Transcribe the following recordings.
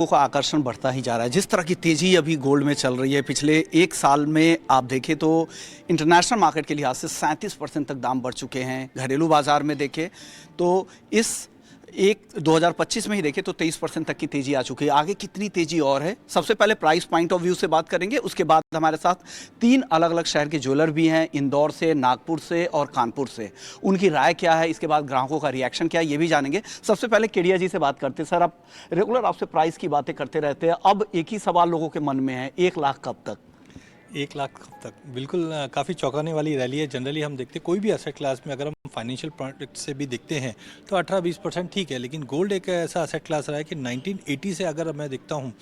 का आकर्षण बढ़ता ही जा रहा है। जिस तरह की तेजी अभी गोल्ड में चल रही है, पिछले एक साल में आप देखें तो इंटरनेशनल मार्केट के लिहाज से 37% तक दाम बढ़ चुके हैं। घरेलू बाजार में देखें तो इस 2025 में ही देखें तो 23% तक की तेजी आ चुकी है। आगे कितनी तेजी और है, सबसे पहले प्राइस पॉइंट ऑफ व्यू से बात करेंगे। उसके बाद हमारे साथ 3 अलग अलग शहर के ज्वेलर भी हैं, इंदौर से, नागपुर से और कानपुर से। उनकी राय क्या है, इसके बाद ग्राहकों का रिएक्शन क्या है, ये भी जानेंगे। सबसे पहले केडिया जी से बात करते हैं। सर, आप रेगुलर आपसे प्राइस की बातें करते रहते हैं, अब एक ही सवाल लोगों के मन में है, 1 लाख कब तक? 1 लाख कब तक? बिल्कुल काफ़ी चौंकाने वाली रैली है। जनरली हम देखते कोई भी एसेट क्लास में, अगर हम फाइनेंशियल प्रोडक्ट से भी देखते हैं तो 18-20% ठीक है, लेकिन गोल्ड एक ऐसा एसेट क्लास रहा है कि 1980 से अगर मैं देखता हूँ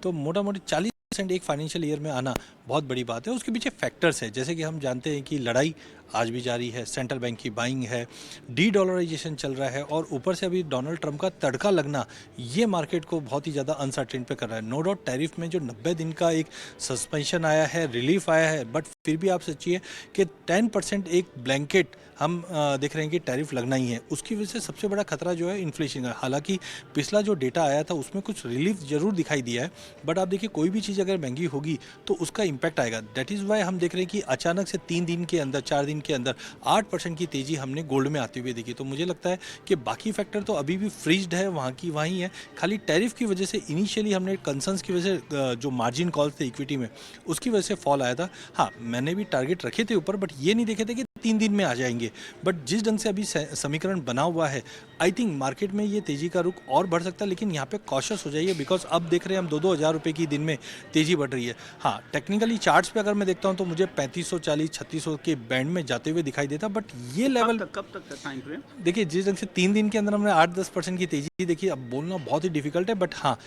तो मोटा मोटी 40% एक फाइनेंशियल ईयर में आना बहुत बड़ी बात है। उसके पीछे फैक्टर्स है, जैसे कि हम जानते हैं कि लड़ाई आज भी जारी है, सेंट्रल बैंक की बाइंग है, डी डॉलराइजेशन चल रहा है और ऊपर से अभी डोनाल्ड ट्रंप का तड़का लगना, ये मार्केट को बहुत ही ज़्यादा अनसर्टेन पे कर रहा है। नो डाउट टैरिफ में जो 90 दिन का एक सस्पेंशन आया है, रिलीफ आया है, बट फिर भी आप सोचिए कि 10% एक ब्लैंकेट हम देख रहे हैं कि टैरिफ लगना ही है। उसकी वजह से सबसे बड़ा खतरा जो है इन्फ्लेशन का। हालांकि पिछला जो डेटा आया था उसमें कुछ रिलीफ जरूर दिखाई दिया है, बट आप देखिए कोई भी चीज़ अगर महंगी होगी तो उसका इम्पैक्ट आएगा। दैट इज़ वाई हम देख रहे हैं कि अचानक से 3 दिन के अंदर, 4 दिन के अंदर 8% की तेज़ी हमने गोल्ड में आती हुई देखी। तो मुझे लगता है कि बाकी फैक्टर तो अभी भी फ्रीज्ड है, वहाँ की वहीं है। खाली टैरिफ की वजह से इनिशियली हमने कंसर्न्स की वजह से जो मार्जिन कॉल्स थे इक्विटी में, उसकी वजह से फॉल आया था। हाँ, मैंने भी टारगेट रखे थे ऊपर, बट ये नहीं देखे थे कि 3 दिन में आ जाएंगे। बट जिस ढंग से अभी समीकरण बना हुआ है, आई थिंक मार्केट में ये तेज़ी का रुख और बढ़ सकता है। लेकिन यहाँ पे कॉशियस हो जाइए, बिकॉज अब देख रहे हैं हम 2-2 हज़ार रुपये की दिन में तेज़ी बढ़ रही है। हाँ, टेक्निकली चार्ट्स पे अगर मैं देखता हूँ तो मुझे 3540-3600 के बैंड में जाते हुए दिखाई देता, बट ये लेवल कब तक का टाइम फ्रेम? देखिए, जिस ढंग से 3 दिन के अंदर हमने 8-10% की तेज़ी देखी, अब बोलना बहुत ही डिफिकल्ट है। बट हाँ,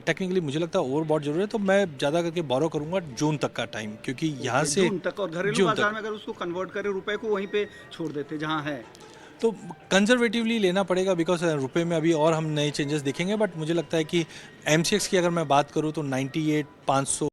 टेक्निकली मुझे लगता है ओवर बहुत जरूरी है, तो मैं ज़्यादा करके बोरो करूँगा जून तक का टाइम, क्योंकि यहाँ से जून तक। और घरेलू बाजार में अगर उसको कन्वर्ट करें, रुपए को वहीं पे छोड़ देते जहां है, तो कंजर्वेटिवली लेना पड़ेगा, बिकॉज रुपए में अभी और हम नए चेंजेस देखेंगे। बट मुझे लगता है कि एमसीएक्स की अगर मैं बात करूँ तो 98-500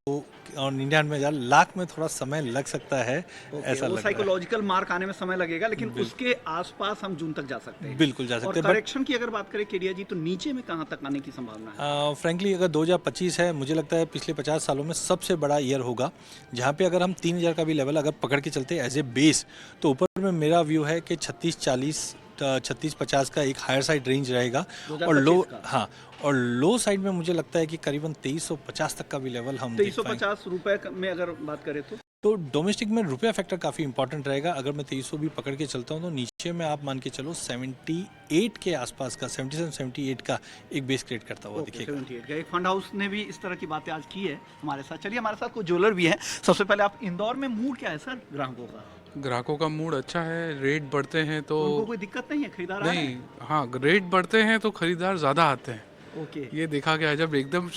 और 99,000 लाख में थोड़ा समय लग सकता है। ऐसा लग रहा है। साइकोलॉजिकल मार्क आने में समय लगेगा, लेकिन उसके आसपास हम जून तक जा सकते हैं। बिल्कुल जा सकते हैं। और करेक्शन की अगर बात करें केडिया जी, तो नीचे में कहां तक आने की संभावना है? फ्रेंकली अगर 2025 है, मुझे लगता है पिछले 50 सालों में सबसे बड़ा ईयर होगा, जहाँ पे अगर हम 3000 का भी लेवल अगर पकड़ के चलते एज ए बेस, तो ऊपर में मेरा व्यू है कि 36-50 का एक हायर साइड रेंज रहेगा। और लो, हाँ, और लो साइड में मुझे लगता है कि करीबन 2350 तक का भी लेवल हम 2350 रुपए में अगर बात करें तो डोमेस्टिक में रुपया फैक्टर काफ़ी इंपॉर्टेंट रहेगा। अगर मैं 2300 भी पकड़ के चलता हूँ तो नीचे में आप मान के चलो 78 के आसपास का, 77-78 का एक बेस क्रिएट करता हुआ दिखेगा। 78 का एक फंड हाउस ने भी इस तरह की बातें आज की है हमारे साथ। चलिए, हमारे साथ कोई ज्वेलर भी है। सबसे पहले आप, इंदौर में मूड क्या है सर ग्राहकों का? ग्राहकों का मूड अच्छा है। रेट बढ़ते हैं तो उनको कोई दिक्कत नहीं है, खरीदार नहीं, हाँ, रेट बढ़ते हैं तो खरीदार ज़्यादा आते हैं। ओके। ये देखा गया है, जब एकदम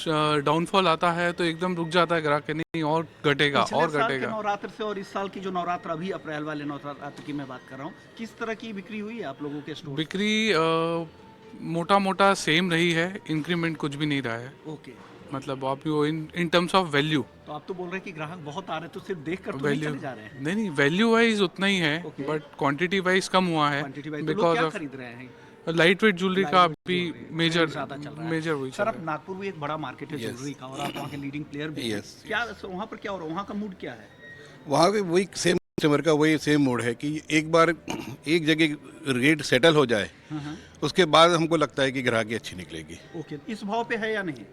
डाउनफॉल आता है तो एकदम रुक जाता है ग्राहक, नहीं और घटेगा और घटेगा। नवरात्र से और इस साल की जो नवरात्र, अभी अप्रैल वाले नवरात्र की मैं बात कर रहा हूँ, किस तरह की बिक्री हुई है आप लोगों के स्टोर? बिक्री मोटा मोटा सेम रही है, इंक्रीमेंट कुछ भी नहीं रहा है। ओके। मतलब आप इन टर्म्स ऑफ वैल्यू, तो आप तो बोल रहे हैं कि ग्राहक बहुत आ रहे हैं, तो सिर्फ देख कर तो नहीं चले जा रहे हैं? नहीं, वैल्यू वाइज उतना ही है, बट क्वांटिटी वाइज कम हुआ है बिकॉज ऑफ खरीद रहे हैं। लाइट वेट ज्वेलरी का भी मेजर वही। सर, अब नागपुर भी एक बड़ा मार्केट है ज्वेलरी का, और आप वहाँ के लीडिंग प्लेयर भी हैं। क्या वहाँ पर क्या हो रहा है, वहाँ का मूड क्या है? वहाँ के वही सेम कस्टमर का वही सेम मूड है कि एक बार एक जगह रेट सेटल हो जाए, उसके बाद हमको लगता है कि ग्राहकी अच्छी निकलेगी। ओके। इस भाव पे है या नहीं?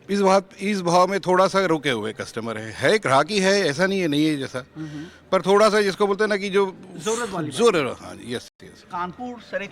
इस भाव में थोड़ा सा रुके हुए कस्टमर है ग्राहकी है, ऐसा नहीं है जैसा, पर थोड़ा सा जिसको बोलते हैं ना कि जो जरूरत वाली, जरूरत। हाँ, यस। कानपुर सर, एक